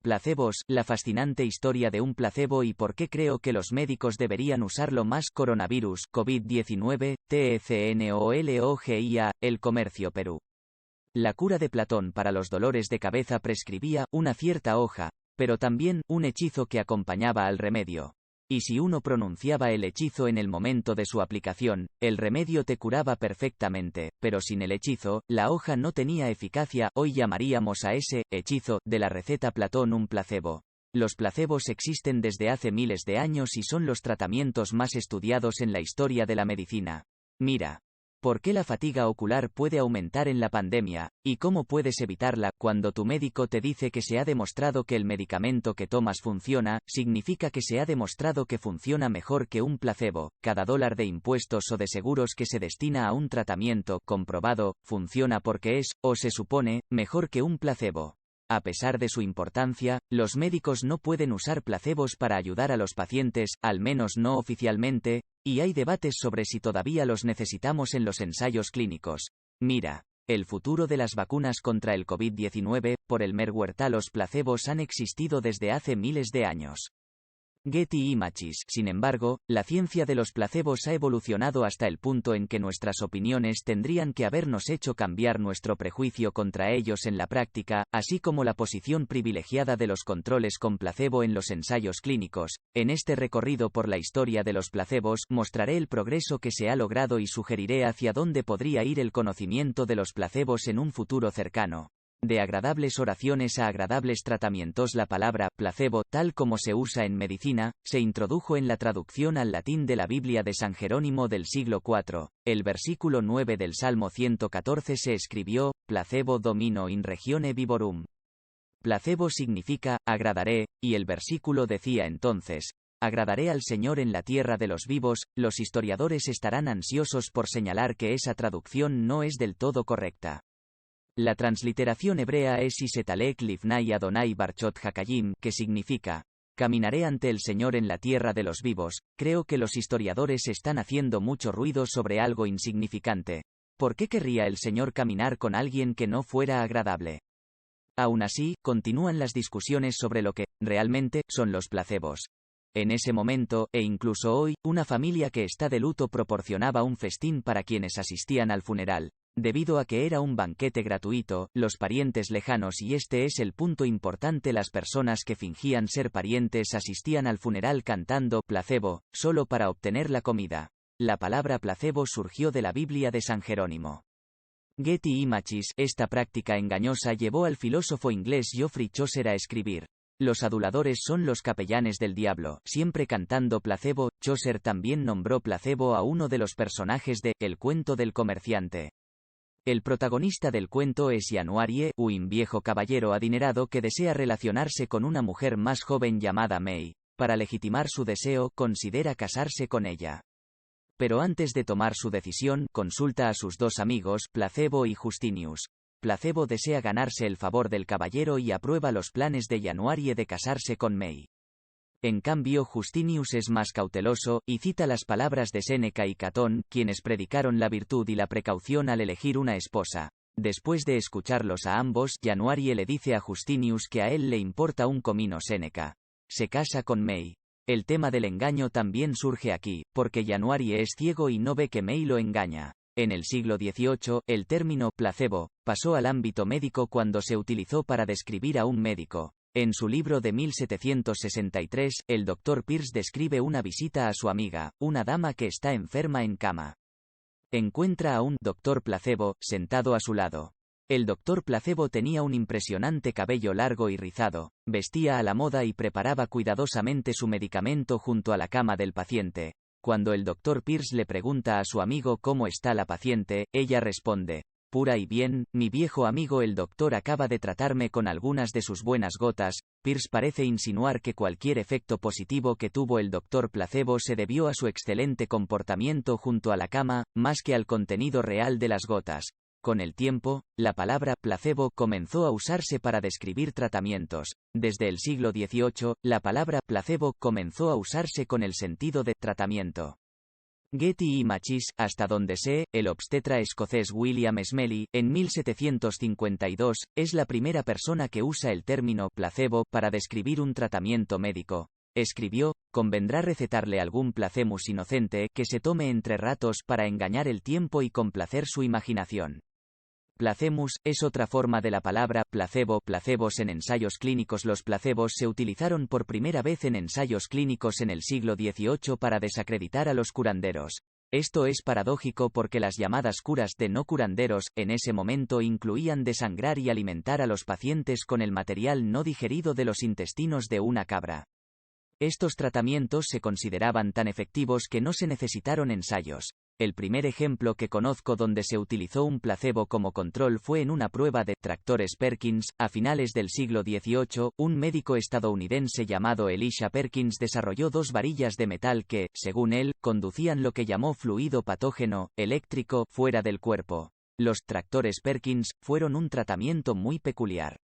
Placebos, la fascinante historia de un placebo y por qué creo que los médicos deberían usarlo más. Coronavirus, COVID-19, TECNOLOGIA, El Comercio Perú. La cura de Platón para los dolores de cabeza prescribía una cierta hoja, pero también un hechizo que acompañaba al remedio. Y si uno pronunciaba el hechizo en el momento de su aplicación, el remedio te curaba perfectamente, pero sin el hechizo, la hoja no tenía eficacia. Hoy llamaríamos a ese hechizo de la receta Platón un placebo. Los placebos existen desde hace miles de años y son los tratamientos más estudiados en la historia de la medicina. Mira. ¿Por qué la fatiga ocular puede aumentar en la pandemia, y cómo puedes evitarla? Cuando tu médico te dice que se ha demostrado que el medicamento que tomas funciona, significa que se ha demostrado que funciona mejor que un placebo. Cada dólar de impuestos o de seguros que se destina a un tratamiento comprobado, funciona porque es, o se supone, mejor que un placebo. A pesar de su importancia, los médicos no pueden usar placebos para ayudar a los pacientes, al menos no oficialmente, y hay debates sobre si todavía los necesitamos en los ensayos clínicos. Mira. El futuro de las vacunas contra el COVID-19, por Elmer Huerta. Los placebos han existido desde hace miles de años. Getty Images. Sin embargo, la ciencia de los placebos ha evolucionado hasta el punto en que nuestras opiniones tendrían que habernos hecho cambiar nuestro prejuicio contra ellos en la práctica, así como la posición privilegiada de los controles con placebo en los ensayos clínicos. En este recorrido por la historia de los placebos, mostraré el progreso que se ha logrado y sugeriré hacia dónde podría ir el conocimiento de los placebos en un futuro cercano. De agradables oraciones a agradables tratamientos. La palabra placebo, tal como se usa en medicina, se introdujo en la traducción al latín de la Biblia de San Jerónimo del siglo IV. El versículo 9 del Salmo 114 se escribió: placebo domino in regione vivorum. Placebo significa agradaré, y el versículo decía entonces: agradaré al Señor en la tierra de los vivos. Los historiadores estarán ansiosos por señalar que esa traducción no es del todo correcta. La transliteración hebrea es Isetalek Lifnai Adonai Barchot Hakayim, que significa: caminaré ante el Señor en la tierra de los vivos. Creo que los historiadores están haciendo mucho ruido sobre algo insignificante. ¿Por qué querría el Señor caminar con alguien que no fuera agradable? Aún así, continúan las discusiones sobre lo que, realmente, son los placebos. En ese momento, e incluso hoy, una familia que está de luto proporcionaba un festín para quienes asistían al funeral. Debido a que era un banquete gratuito, los parientes lejanos, y este es el punto importante, las personas que fingían ser parientes asistían al funeral cantando placebo, solo para obtener la comida. La palabra placebo surgió de la Biblia de San Jerónimo. Getty Images. Esta práctica engañosa llevó al filósofo inglés Geoffrey Chaucer a escribir: los aduladores son los capellanes del diablo, siempre cantando placebo. Chaucer también nombró placebo a uno de los personajes de El cuento del comerciante. El protagonista del cuento es Januarie, un viejo caballero adinerado que desea relacionarse con una mujer más joven llamada May. Para legitimar su deseo, considera casarse con ella. Pero antes de tomar su decisión, consulta a sus dos amigos, Placebo y Justinius. Placebo desea ganarse el favor del caballero y aprueba los planes de Januarie de casarse con May. En cambio, Justinius es más cauteloso, y cita las palabras de Séneca y Catón, quienes predicaron la virtud y la precaución al elegir una esposa. Después de escucharlos a ambos, Januarie le dice a Justinius que a él le importa un comino Séneca. Se casa con May. El tema del engaño también surge aquí, porque Januarie es ciego y no ve que May lo engaña. En el siglo XVIII, el término placebo pasó al ámbito médico cuando se utilizó para describir a un médico. En su libro de 1763, el Dr. Pierce describe una visita a su amiga, una dama que está enferma en cama. Encuentra a un Dr. Placebo sentado a su lado. El Dr. Placebo tenía un impresionante cabello largo y rizado, vestía a la moda y preparaba cuidadosamente su medicamento junto a la cama del paciente. Cuando el Dr. Pierce le pregunta a su amigo cómo está la paciente, ella responde: pura y bien, mi viejo amigo el doctor acaba de tratarme con algunas de sus buenas gotas. Pierce parece insinuar que cualquier efecto positivo que tuvo el Dr. Placebo se debió a su excelente comportamiento junto a la cama, más que al contenido real de las gotas. Con el tiempo, la palabra placebo comenzó a usarse para describir tratamientos. Desde el siglo XVIII, la palabra placebo comenzó a usarse con el sentido de tratamiento. Getty Images, hasta donde sé, el obstetra escocés William Smellie, en 1752, es la primera persona que usa el término placebo para describir un tratamiento médico. Escribió: convendrá recetarle algún placemus inocente que se tome entre ratos para engañar el tiempo y complacer su imaginación. Placemus es otra forma de la palabra placebo. Placebos en ensayos clínicos. Los placebos se utilizaron por primera vez en ensayos clínicos en el siglo XVIII para desacreditar a los curanderos. Esto es paradójico porque las llamadas curas de no curanderos, en ese momento incluían desangrar y alimentar a los pacientes con el material no digerido de los intestinos de una cabra. Estos tratamientos se consideraban tan efectivos que no se necesitaron ensayos. El primer ejemplo que conozco donde se utilizó un placebo como control fue en una prueba de tractores Perkins. A finales del siglo XVIII, un médico estadounidense llamado Elisha Perkins desarrolló dos varillas de metal que, según él, conducían lo que llamó fluido patógeno, eléctrico, fuera del cuerpo. Los tractores Perkins fueron un tratamiento muy peculiar.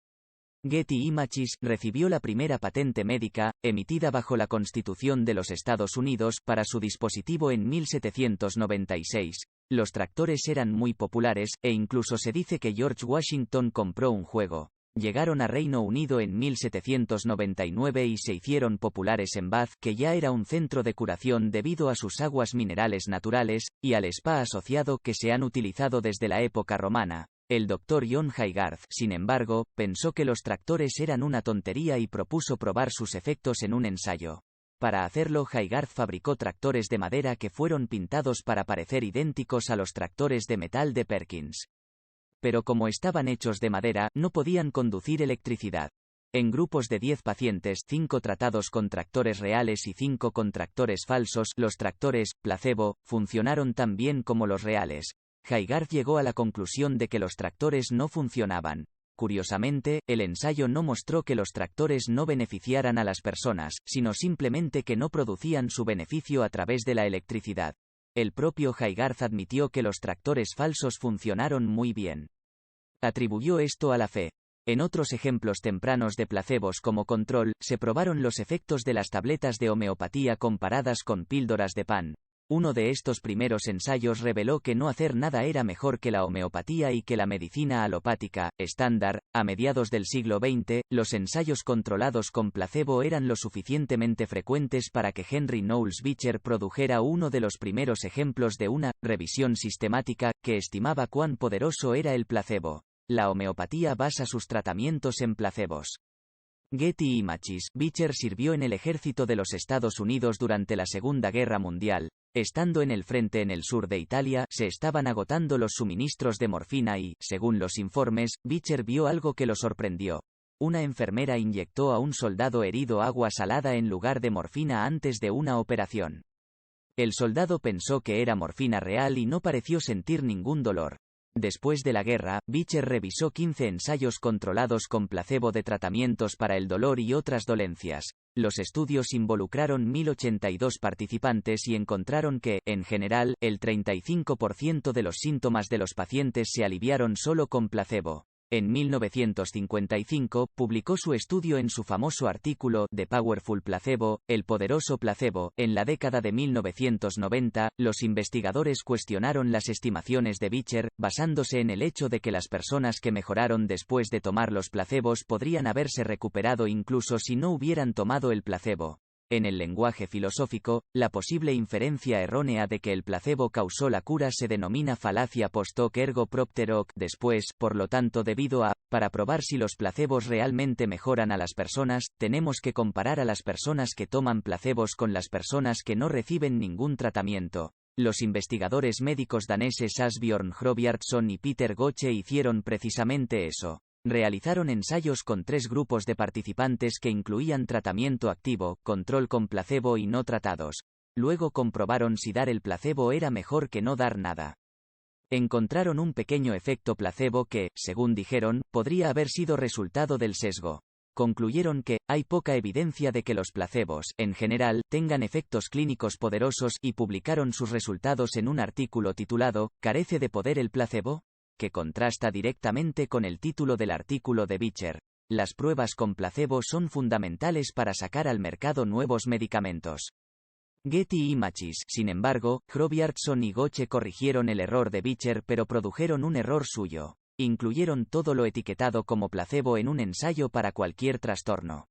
Getty Images recibió la primera patente médica, emitida bajo la Constitución de los Estados Unidos, para su dispositivo en 1796. Los tractores eran muy populares, e incluso se dice que George Washington compró un juego. Llegaron a Reino Unido en 1799 y se hicieron populares en Bath, que ya era un centro de curación debido a sus aguas minerales naturales, y al spa asociado que se han utilizado desde la época romana. El Dr. John Haygarth, sin embargo, pensó que los tractores eran una tontería y propuso probar sus efectos en un ensayo. Para hacerlo, Haygarth fabricó tractores de madera que fueron pintados para parecer idénticos a los tractores de metal de Perkins. Pero como estaban hechos de madera, no podían conducir electricidad. En grupos de 10 pacientes, 5 tratados con tractores reales y 5 con tractores falsos, los tractores placebo funcionaron tan bien como los reales. Haygarth llegó a la conclusión de que los tractores no funcionaban. Curiosamente, el ensayo no mostró que los tractores no beneficiaran a las personas, sino simplemente que no producían su beneficio a través de la electricidad. El propio Haygarth admitió que los tractores falsos funcionaron muy bien. Atribuyó esto a la fe. En otros ejemplos tempranos de placebos como control, se probaron los efectos de las tabletas de homeopatía comparadas con píldoras de pan. Uno de estos primeros ensayos reveló que no hacer nada era mejor que la homeopatía y que la medicina alopática, estándar. A mediados del siglo XX, los ensayos controlados con placebo eran lo suficientemente frecuentes para que Henry Knowles Beecher produjera uno de los primeros ejemplos de una revisión sistemática que estimaba cuán poderoso era el placebo. La homeopatía basa sus tratamientos en placebos. Getty Images. Beecher sirvió en el ejército de los Estados Unidos durante la Segunda Guerra Mundial. Estando en el frente en el sur de Italia, se estaban agotando los suministros de morfina y, según los informes, Beecher vio algo que lo sorprendió. Una enfermera inyectó a un soldado herido agua salada en lugar de morfina antes de una operación. El soldado pensó que era morfina real y no pareció sentir ningún dolor. Después de la guerra, Beecher revisó 15 ensayos controlados con placebo de tratamientos para el dolor y otras dolencias. Los estudios involucraron 1082 participantes y encontraron que, en general, el 35% de los síntomas de los pacientes se aliviaron solo con placebo. En 1955, publicó su estudio en su famoso artículo The Powerful Placebo, el poderoso placebo. En la década de 1990, los investigadores cuestionaron las estimaciones de Beecher, basándose en el hecho de que las personas que mejoraron después de tomar los placebos podrían haberse recuperado incluso si no hubieran tomado el placebo. En el lenguaje filosófico, la posible inferencia errónea de que el placebo causó la cura se denomina falacia post hoc ergo propter hoc después. Por lo tanto, debido a, para probar si los placebos realmente mejoran a las personas, tenemos que comparar a las personas que toman placebos con las personas que no reciben ningún tratamiento. Los investigadores médicos daneses Asbjørn Hrobjartsson y Peter Goche hicieron precisamente eso. Realizaron ensayos con 3 grupos de participantes que incluían tratamiento activo, control con placebo y no tratados. Luego comprobaron si dar el placebo era mejor que no dar nada. Encontraron un pequeño efecto placebo que, según dijeron, podría haber sido resultado del sesgo. Concluyeron que hay poca evidencia de que los placebos, en general, tengan efectos clínicos poderosos y publicaron sus resultados en un artículo titulado ¿Carece de poder el placebo?, que contrasta directamente con el título del artículo de Beecher. Las pruebas con placebo son fundamentales para sacar al mercado nuevos medicamentos. Getty Images. Sin embargo, Robertson y Goche corrigieron el error de Beecher pero produjeron un error suyo. Incluyeron todo lo etiquetado como placebo en un ensayo para cualquier trastorno.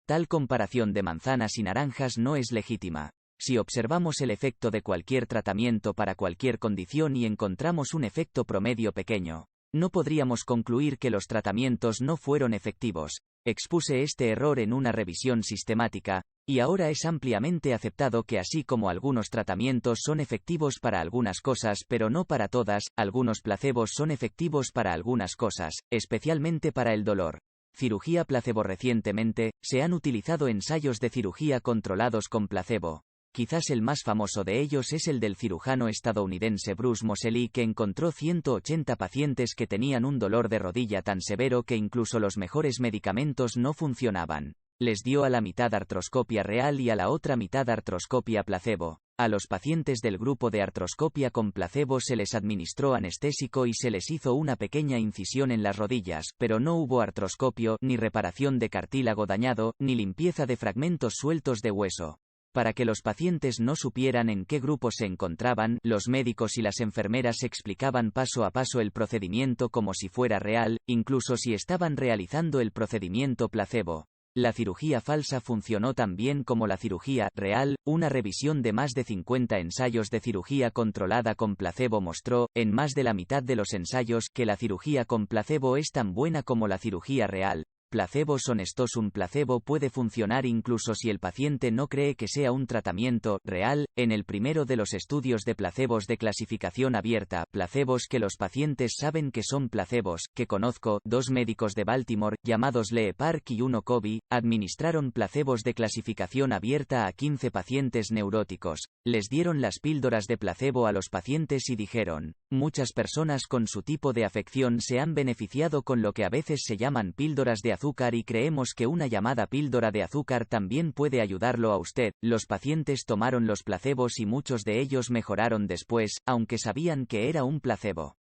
Tal comparación de manzanas y naranjas no es legítima. Si observamos el efecto de cualquier tratamiento para cualquier condición y encontramos un efecto promedio pequeño, no podríamos concluir que los tratamientos no fueron efectivos. Expuse este error en una revisión sistemática, y ahora es ampliamente aceptado que así como algunos tratamientos son efectivos para algunas cosas pero no para todas, algunos placebos son efectivos para algunas cosas, especialmente para el dolor. Cirugía placebo. Recientemente, se han utilizado ensayos de cirugía controlados con placebo. Quizás el más famoso de ellos es el del cirujano estadounidense Bruce Moseley, que encontró 180 pacientes que tenían un dolor de rodilla tan severo que incluso los mejores medicamentos no funcionaban. Les dio a la mitad artroscopia real y a la otra mitad artroscopia placebo. A los pacientes del grupo de artroscopia con placebo se les administró anestésico y se les hizo una pequeña incisión en las rodillas, pero no hubo artroscopio, ni reparación de cartílago dañado, ni limpieza de fragmentos sueltos de hueso. Para que los pacientes no supieran en qué grupo se encontraban, los médicos y las enfermeras explicaban paso a paso el procedimiento como si fuera real, incluso si estaban realizando el procedimiento placebo. La cirugía falsa funcionó tan bien como la cirugía real. Una revisión de más de 50 ensayos de cirugía controlada con placebo mostró, en más de la mitad de los ensayos, que la cirugía con placebo es tan buena como la cirugía real. Placebos honestos. Un placebo puede funcionar incluso si el paciente no cree que sea un tratamiento real. En el primero de los estudios de placebos de clasificación abierta, placebos que los pacientes saben que son placebos, que conozco, 2 médicos de Baltimore, llamados Lee Park y Uno Kobe, administraron placebos de clasificación abierta a 15 pacientes neuróticos. Les dieron las píldoras de placebo a los pacientes y dijeron: muchas personas con su tipo de afección se han beneficiado con lo que a veces se llaman píldoras de azúcar y creemos que una llamada píldora de azúcar también puede ayudarlo a usted. Los pacientes tomaron los placebos y muchos de ellos mejoraron después, aunque sabían que era un placebo.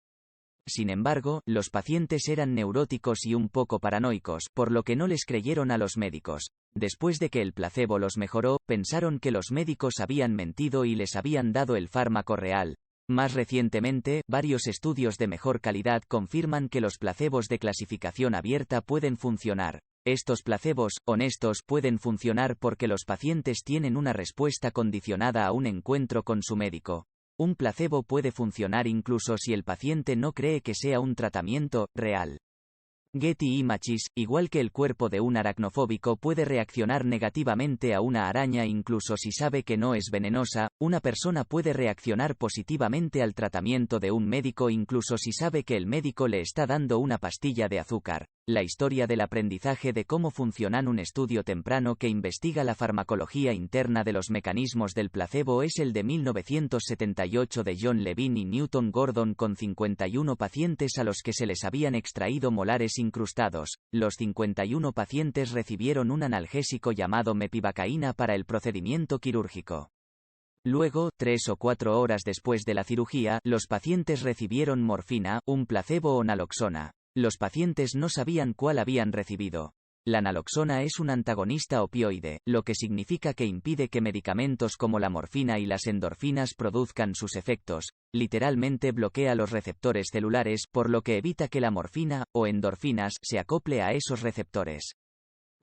Sin embargo, los pacientes eran neuróticos y un poco paranoicos, por lo que no les creyeron a los médicos. Después de que el placebo los mejoró, pensaron que los médicos habían mentido y les habían dado el fármaco real. Más recientemente, varios estudios de mejor calidad confirman que los placebos de clasificación abierta pueden funcionar. Estos placebos, honestos, pueden funcionar porque los pacientes tienen una respuesta condicionada a un encuentro con su médico. Un placebo puede funcionar incluso si el paciente no cree que sea un tratamiento real. Getty Images. Igual que el cuerpo de un aracnofóbico puede reaccionar negativamente a una araña incluso si sabe que no es venenosa, una persona puede reaccionar positivamente al tratamiento de un médico incluso si sabe que el médico le está dando una pastilla de azúcar. La historia del aprendizaje de cómo funcionan. Un estudio temprano que investiga la farmacología interna de los mecanismos del placebo es el de 1978 de John Levine y Newton Gordon con 51 pacientes a los que se les habían extraído molares incrustados. Los 51 pacientes recibieron un analgésico llamado mepivacaína para el procedimiento quirúrgico. Luego, 3 o 4 horas después de la cirugía, los pacientes recibieron morfina, un placebo o naloxona. Los pacientes no sabían cuál habían recibido. La naloxona es un antagonista opioide, lo que significa que impide que medicamentos como la morfina y las endorfinas produzcan sus efectos. Literalmente bloquea los receptores celulares, por lo que evita que la morfina, o endorfinas, se acople a esos receptores.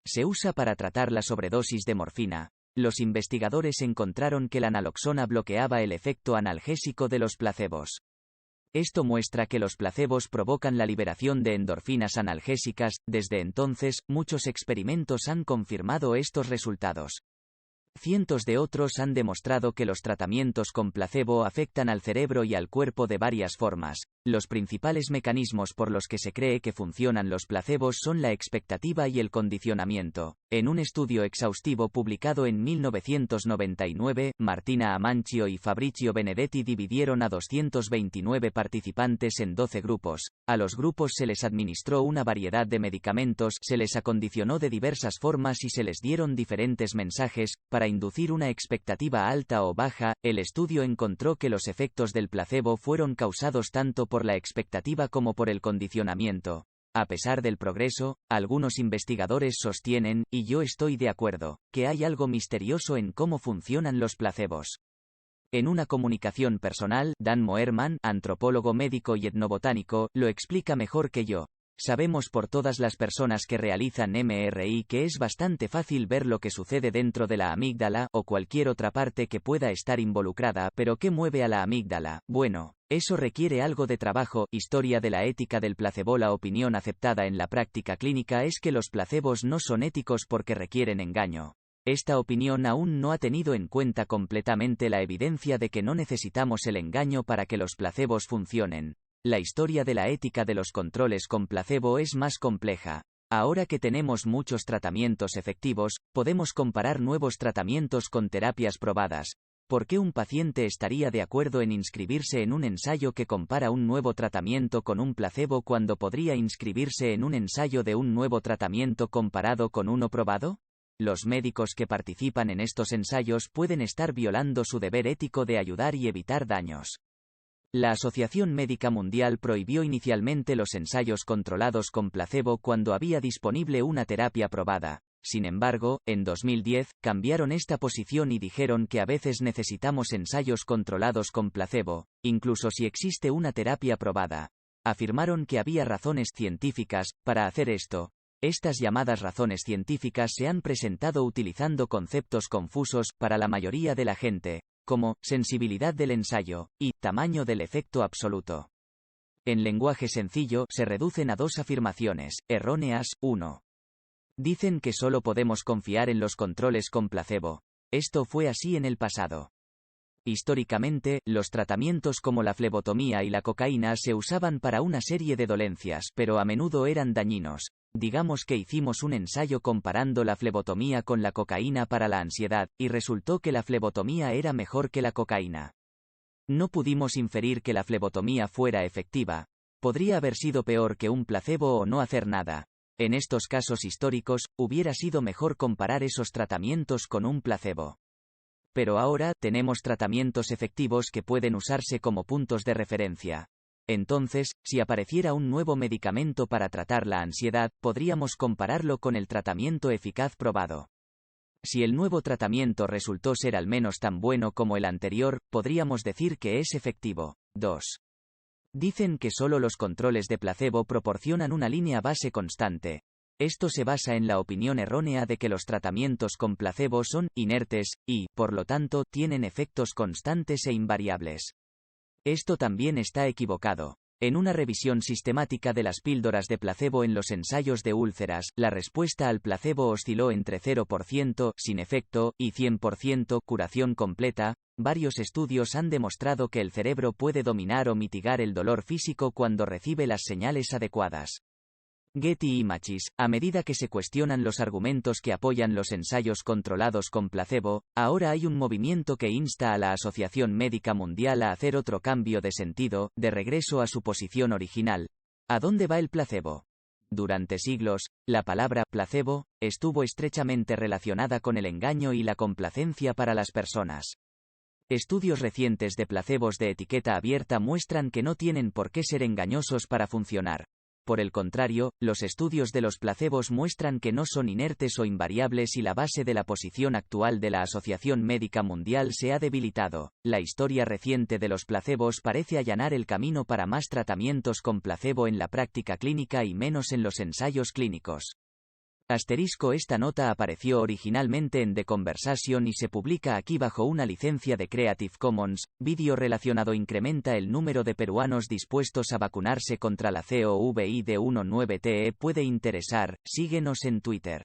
Se usa para tratar la sobredosis de morfina. Los investigadores encontraron que la naloxona bloqueaba el efecto analgésico de los placebos. Esto muestra que los placebos provocan la liberación de endorfinas analgésicas. Desde entonces, muchos experimentos han confirmado estos resultados. Cientos de otros han demostrado que los tratamientos con placebo afectan al cerebro y al cuerpo de varias formas. Los principales mecanismos por los que se cree que funcionan los placebos son la expectativa y el condicionamiento. En un estudio exhaustivo publicado en 1999, Martina Amancio y Fabrizio Benedetti dividieron a 229 participantes en 12 grupos. A los grupos se les administró una variedad de medicamentos, se les acondicionó de diversas formas y se les dieron diferentes mensajes, para inducir una expectativa alta o baja. El estudio encontró que los efectos del placebo fueron causados tanto por la expectativa como por el condicionamiento. A pesar del progreso, algunos investigadores sostienen, y yo estoy de acuerdo, que hay algo misterioso en cómo funcionan los placebos. En una comunicación personal, Dan Moerman, antropólogo médico y etnobotánico, lo explica mejor que yo. Sabemos por todas las personas que realizan MRI que es bastante fácil ver lo que sucede dentro de la amígdala o cualquier otra parte que pueda estar involucrada, pero ¿qué mueve a la amígdala? Bueno, eso requiere algo de trabajo. Historia de la ética del placebo. La opinión aceptada en la práctica clínica es que los placebos no son éticos porque requieren engaño. Esta opinión aún no ha tenido en cuenta completamente la evidencia de que no necesitamos el engaño para que los placebos funcionen. La historia de la ética de los controles con placebo es más compleja. Ahora que tenemos muchos tratamientos efectivos, podemos comparar nuevos tratamientos con terapias probadas. ¿Por qué un paciente estaría de acuerdo en inscribirse en un ensayo que compara un nuevo tratamiento con un placebo cuando podría inscribirse en un ensayo de un nuevo tratamiento comparado con uno probado? Los médicos que participan en estos ensayos pueden estar violando su deber ético de ayudar y evitar daños. La Asociación Médica Mundial prohibió inicialmente los ensayos controlados con placebo cuando había disponible una terapia probada. Sin embargo, en 2010, cambiaron esta posición y dijeron que a veces necesitamos ensayos controlados con placebo, incluso si existe una terapia probada. Afirmaron que había razones científicas para hacer esto. Estas llamadas razones científicas se han presentado utilizando conceptos confusos para la mayoría de la gente, como sensibilidad del ensayo y tamaño del efecto absoluto. En lenguaje sencillo, se reducen a dos afirmaciones erróneas. 1. Dicen que solo podemos confiar en los controles con placebo. Esto fue así en el pasado. Históricamente, los tratamientos como la flebotomía y la cocaína se usaban para una serie de dolencias, pero a menudo eran dañinos. Digamos que hicimos un ensayo comparando la flebotomía con la cocaína para la ansiedad, y resultó que la flebotomía era mejor que la cocaína. No pudimos inferir que la flebotomía fuera efectiva. Podría haber sido peor que un placebo o no hacer nada. En estos casos históricos, hubiera sido mejor comparar esos tratamientos con un placebo. Pero ahora, tenemos tratamientos efectivos que pueden usarse como puntos de referencia. Entonces, si apareciera un nuevo medicamento para tratar la ansiedad, podríamos compararlo con el tratamiento eficaz probado. Si el nuevo tratamiento resultó ser al menos tan bueno como el anterior, podríamos decir que es efectivo. 2. Dicen que solo los controles de placebo proporcionan una línea base constante. Esto se basa en la opinión errónea de que los tratamientos con placebo son inertes y, por lo tanto, tienen efectos constantes e invariables. Esto también está equivocado. En una revisión sistemática de las píldoras de placebo en los ensayos de úlceras, la respuesta al placebo osciló entre 0% sin efecto y 100% curación completa. Varios estudios han demostrado que el cerebro puede dominar o mitigar el dolor físico cuando recibe las señales adecuadas. Getty Images, a medida que se cuestionan los argumentos que apoyan los ensayos controlados con placebo, ahora hay un movimiento que insta a la Asociación Médica Mundial a hacer otro cambio de sentido, de regreso a su posición original. ¿A dónde va el placebo? Durante siglos, la palabra placebo estuvo estrechamente relacionada con el engaño y la complacencia para las personas. Estudios recientes de placebos de etiqueta abierta muestran que no tienen por qué ser engañosos para funcionar. Por el contrario, los estudios de los placebos muestran que no son inertes o invariables y la base de la posición actual de la Asociación Médica Mundial se ha debilitado. La historia reciente de los placebos parece allanar el camino para más tratamientos con placebo en la práctica clínica y menos en los ensayos clínicos. Esta nota apareció originalmente en The Conversation y se publica aquí bajo una licencia de Creative Commons. Vídeo relacionado incrementa el número de peruanos dispuestos a vacunarse contra la COVID-19. Puede interesar, síguenos en Twitter.